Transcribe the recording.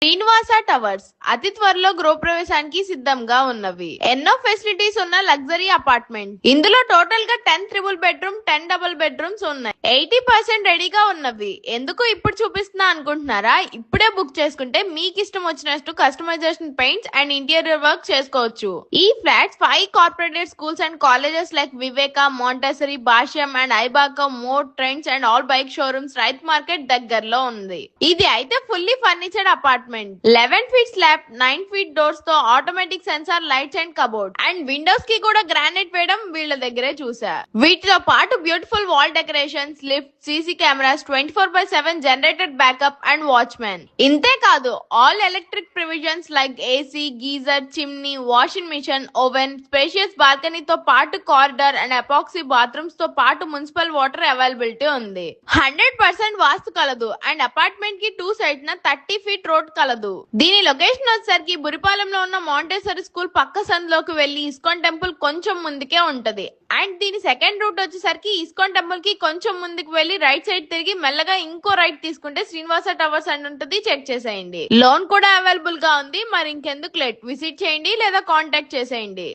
Srinivasa towers అతి త్వరలో గృహప్రవేశానికి సిద్ధంగా ఉన్నవి. ఎన్నో ఫెసిలిటీస్ ఉన్న లగ్జరీ అపార్ట్మెంట్. ఇందులో టోటల్ గా 10 ట్రిపుల్ బెడ్రూమ్, 10 డబుల్ బెడ్రూమ్స్ ఉన్నాయి. 80% రెడీగా ఉన్నవి. ఎందుకు ఇప్పుడు చూపిస్తున్నా అనుకుంటున్నారా? ఇప్పుడే బుక్ చేసుకుంటే మీకు ఇష్టం వచ్చినట్టు customisation paints and interior work చేసుకోవచ్చు. ఈ flats 5 corporated schools and colleges like Viveka, Montessori, Bhashyam and ఐబాకా, more trends and all bike showrooms, రైతు మార్కెట్ దగ్గరలో ఉంది. ఇది అయితే fully furnitured apartment. 11 feet slab, 9 feet doors తో automatic sensor lights and cupboard and windows కి కూడా గ్రానైట్ వేయడం వీళ్ళ దగ్గరే చూసా. వీటితో పాటు beautiful wall decorations, lift, CC cameras, 24/7 generated backup and watchmen. ఇంతే కాదు, all electric provisions like AC, geyser, chimney, washing machine, oven, spacious బాల్కనీతో పాటు కారిడార్ అండ్ ఎపాక్సీ బాత్రూమ్స్ తో పాటు మున్సిపల్ వాటర్ అవైలబిలిటీ ఉంది. 100% వాస్తు కలదు అండ్ అపార్ట్మెంట్ కి 2 సైడ్ న 30 feet రోడ్ కలదు. దీని లొకేషన్ వచ్చేసరికి బురిపాలెంలో ఉన్న మాంటెసరీ స్కూల్ పక్క సందులోకి వెళ్లి ఇస్కాన్ టెంపుల్ కొంచెం ముందుకే ఉంటది. అండ్ దీని సెకండ్ రూట్ వచ్చేసరికి ఇస్కాన్ టెంపుల్ కి కొంచెం ముందుకు వెళ్లి రైట్ సైడ్ తిరిగి మెల్లగా ఇంకో రైట్ తీసుకుంటే శ్రీనివాస టవర్స్ అని ఉంటుంది. చెక్ చేసేయండి. లోన్ కూడా అవైలబుల్ గా ఉంది. మరి ఇంకెందుకు లేట్, విజిట్ చేయండి లేదా కాంటాక్ట్ చేసేయండి.